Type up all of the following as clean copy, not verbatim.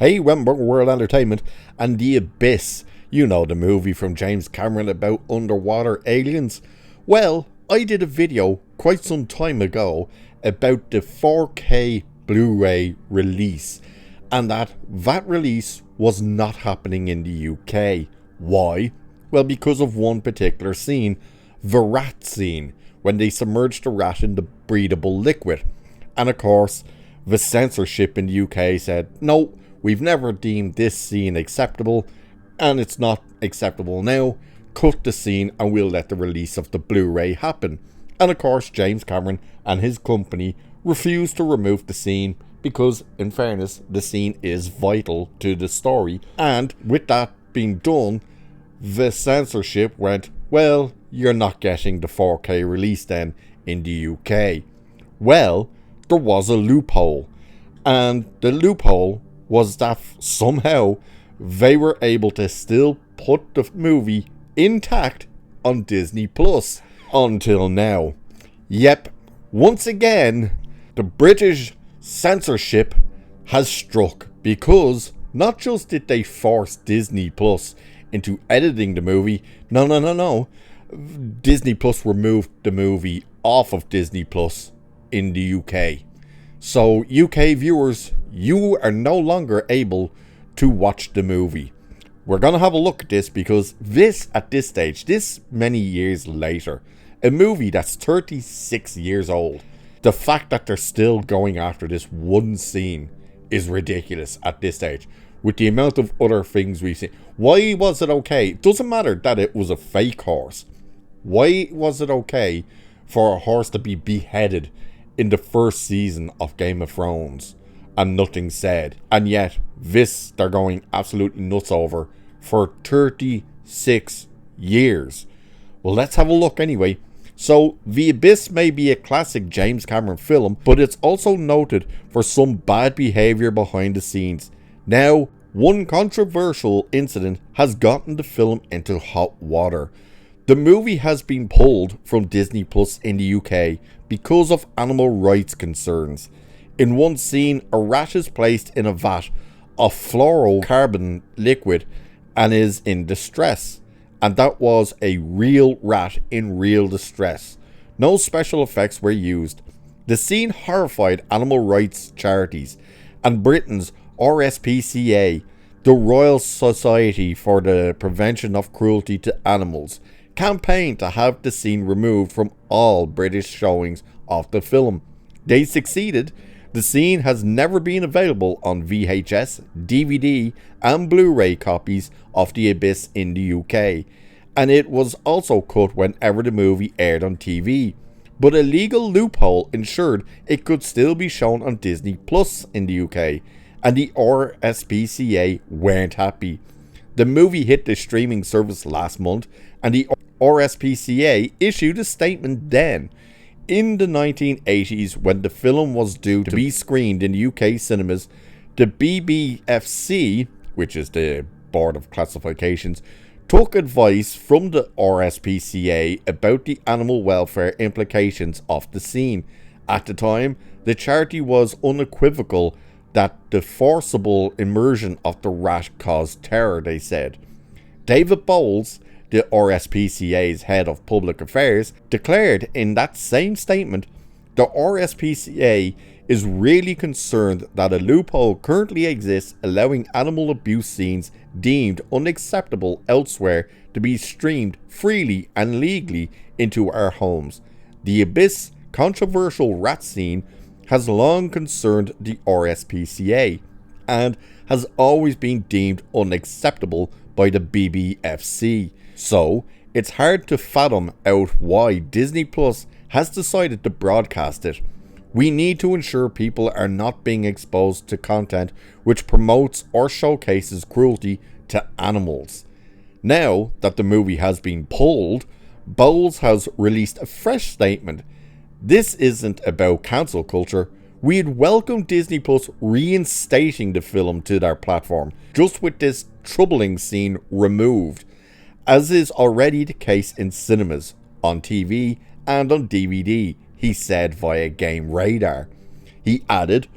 Hey, Wemberg World Entertainment and The Abyss. You know, the movie from James Cameron about underwater aliens. Well, I did a video quite some time ago about the 4K Blu-ray release, and that release was not happening in the UK. Why? Well, because of one particular scene, the rat scene, when they submerged the rat in the breathable liquid. And of course, the censorship in the UK said, no, we've never deemed this scene acceptable, and it's not acceptable now. Cut the scene and we'll let the release of the Blu-ray happen. And of course, James Cameron and his company refused to remove the scene because, in fairness, the scene is vital to the story. And with that being done, the censorship went, well, you're not getting the 4K release then in the UK. Well, there was a loophole. And the loophole was that somehow they were able to still put the movie intact on Disney Plus until now. Yep, once again, the British censorship has struck, because not just did they force Disney Plus into editing the movie, no. Disney Plus removed the movie off of Disney Plus in the UK. So UK viewers, you are no longer able to watch the movie. We're going to have a look at this, because this, at this stage, this many years later, a movie that's 36 years old, the fact that they're still going after this one scene is ridiculous at this stage. With the amount of other things we've seen. Why was it okay? It doesn't matter that it was a fake horse. Why was it okay for a horse to be beheaded in the first season of Game of Thrones and nothing said? And yet, this they're going absolutely nuts over for 36 years. Well, let's have a look anyway. So, The Abyss may be a classic James Cameron film, but it's also noted for some bad behaviour behind the scenes. Now, one controversial incident has gotten the film into hot water. The movie has been pulled from Disney Plus in the UK because of animal rights concerns. In one scene, a rat is placed in a vat of fluorocarbon liquid and is in distress. And that was a real rat in real distress. No special effects were used. The scene horrified animal rights charities and Britain's RSPCA, the Royal Society for the Prevention of Cruelty to Animals, campaigned to have the scene removed from all British showings of the film. They succeeded. The scene has never been available on VHS, DVD and Blu-ray copies of The Abyss in the UK, and it was also cut whenever the movie aired on TV. But a legal loophole ensured it could still be shown on Disney Plus in the UK, and the RSPCA weren't happy. The movie hit the streaming service last month, and the RSPCA issued a statement then. In the 1980s, when the film was due to be screened in UK cinemas, the BBFC, which is the Board of Classifications, took advice from the RSPCA about the animal welfare implications of the scene. At the time, the charity was unequivocal that the forcible immersion of the rat caused terror, they said. David Bowles, the RSPCA's head of public affairs, declared in that same statement, the RSPCA is really concerned that a loophole currently exists allowing animal abuse scenes deemed unacceptable elsewhere to be streamed freely and legally into our homes. The Abyss controversial rat scene has long concerned the RSPCA and has always been deemed unacceptable by the BBFC. So, it's hard to fathom out why Disney Plus has decided to broadcast it. We need to ensure people are not being exposed to content which promotes or showcases cruelty to animals. Now that the movie has been pulled, Bowles has released a fresh statement. This isn't about cancel culture. We'd welcome Disney Plus reinstating the film to their platform, just with this troubling scene removed, as is already the case in cinemas, on TV and on DVD, he said via Game Radar. He added,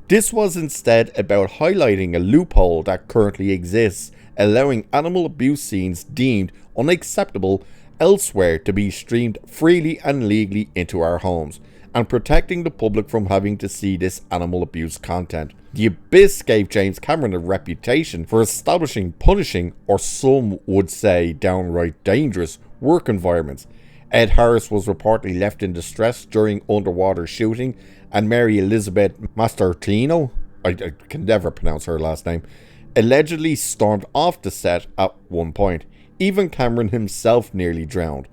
This was instead about highlighting a loophole that currently exists, allowing animal abuse scenes deemed unacceptable elsewhere to be streamed freely and legally into our homes, and protecting the public from having to see this animal abuse content. The Abyss gave James Cameron a reputation for establishing punishing, or some would say downright dangerous, work environments. Ed Harris was reportedly left in distress during underwater shooting, and Mary Elizabeth Mastroianni, I can never pronounce her last name, allegedly stormed off the set at one point. Even Cameron himself nearly drowned.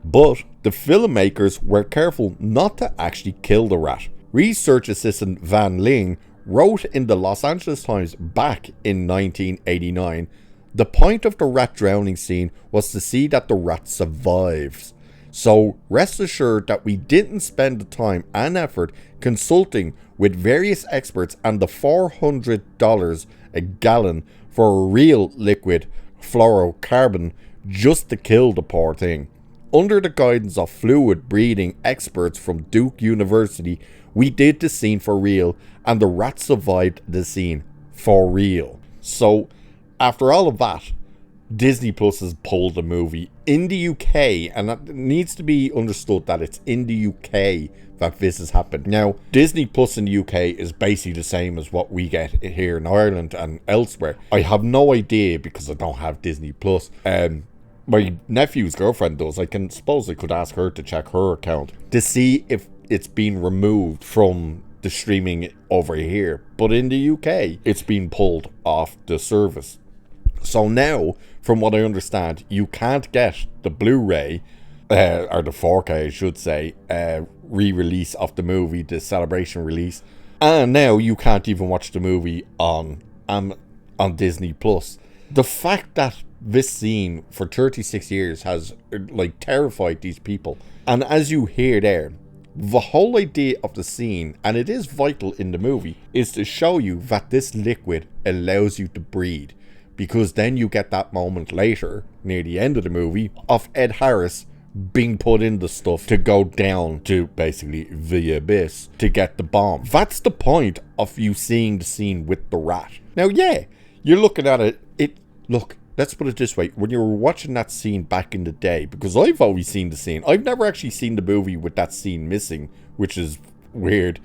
But the filmmakers were careful not to actually kill the rat. Research assistant Van Ling wrote in the Los Angeles Times back in 1989, the point of the rat drowning scene was to see that the rat survives. So rest assured that we didn't spend the time and effort consulting with various experts and the $400 a gallon for a real liquid fluorocarbon just to kill the poor thing. Under the guidance of fluid breathing experts from Duke University, we did the scene for real, and the rat survived the scene for real. So, after all of that, Disney Plus has pulled the movie in the UK, and it needs to be understood that it's in the UK that this has happened. Now, Disney Plus in the UK is basically the same as what we get here in Ireland and elsewhere. I have no idea because I don't have Disney Plus. My nephew's girlfriend does. I suppose I could ask her to check her account to see if it's been removed from the streaming over here. But in the UK, it's been pulled off the service. So now, from what I understand, you can't get the Blu-ray, or the 4K I should say, re-release of the movie, the celebration release. And now you can't even watch the movie on Disney Plus. The fact that this scene for 36 years has terrified these people. And as you hear there, the whole idea of the scene, and it is vital in the movie, is to show you that this liquid allows you to breathe. Because then you get that moment later, near the end of the movie, of Ed Harris being put in the stuff to go down to basically the abyss to get the bomb. That's the point of you seeing the scene with the rat. Now, yeah, you're looking at it. Look, let's put it this way. When you were watching that scene back in the day, because I've always seen the scene. I've never actually seen the movie with that scene missing, which is weird,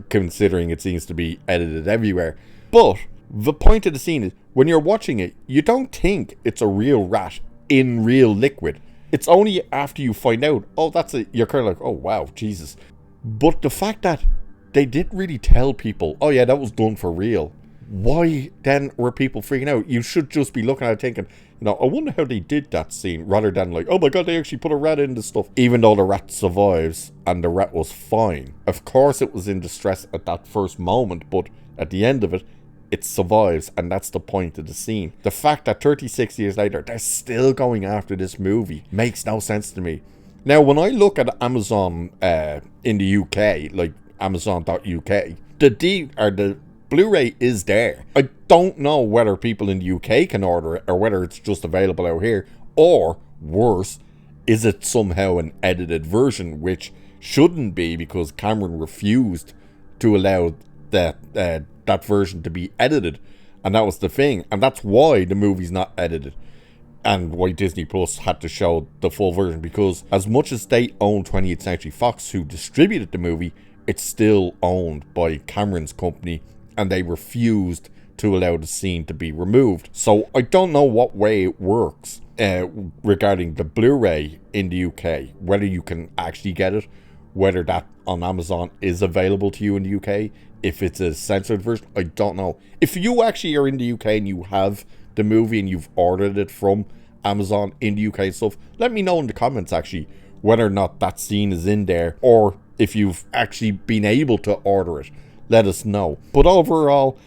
considering it seems to be edited everywhere. But the point of the scene is, when you're watching it, you don't think it's a real rat in real liquid. It's only after you find out, oh, that's it, you're kind of like, oh, wow, Jesus. But the fact that they didn't really tell people, oh, yeah, that was done for real. Why then were people freaking out? You should just be looking at it thinking, I wonder how they did that scene, rather than like, oh my god, they actually put a rat in the stuff. Even though the rat survives, and the rat was fine. Of course it was in distress at that first moment, but at the end of it, it survives, and that's the point of the scene. The fact that 36 years later, they're still going after this movie makes no sense to me. Now, when I look at Amazon in the UK, like Amazon.uk, the Blu-ray is there. I don't know whether people in the UK can order it, or whether it's just available out here, or worse, is it somehow an edited version, which shouldn't be, because Cameron refused to allow that version to be edited, and that was the thing, and that's why the movie's not edited, and why Disney Plus had to show the full version, because as much as they own 20th Century Fox, who distributed the movie, it's still owned by Cameron's company, and they refused to allow the scene to be removed. So I don't know what way it works regarding the Blu-ray in the UK, whether you can actually get it, whether that on Amazon is available to you in the UK, if it's a censored version, I don't know. If you actually are in the UK and you have the movie and you've ordered it from Amazon in the UK and stuff, let me know in the comments actually whether or not that scene is in there, or if you've actually been able to order it. Let us know. But overall,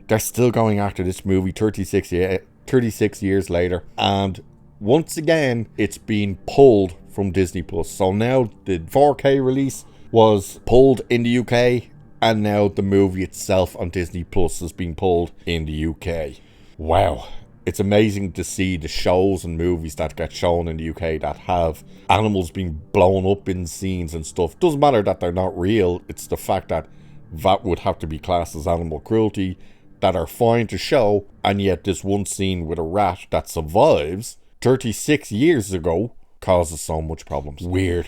they're still going after this movie 36 years later, and once again, it's being pulled from Disney Plus. So now the 4K release was pulled in the UK, and now the movie itself on Disney Plus has been pulled in the UK. Wow. It's amazing to see the shows and movies that get shown in the UK that have animals being blown up in scenes and stuff. Doesn't matter that they're not real, it's the fact that that would have to be classed as animal cruelty, that are fine to show, and yet this one scene with a rat that survives 36 years ago causes so much problems. Weird.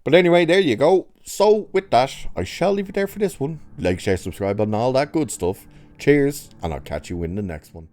But anyway, there you go. So with that, I shall leave it there for this one. Like, share, subscribe, and all that good stuff. Cheers, and I'll catch you in the next one.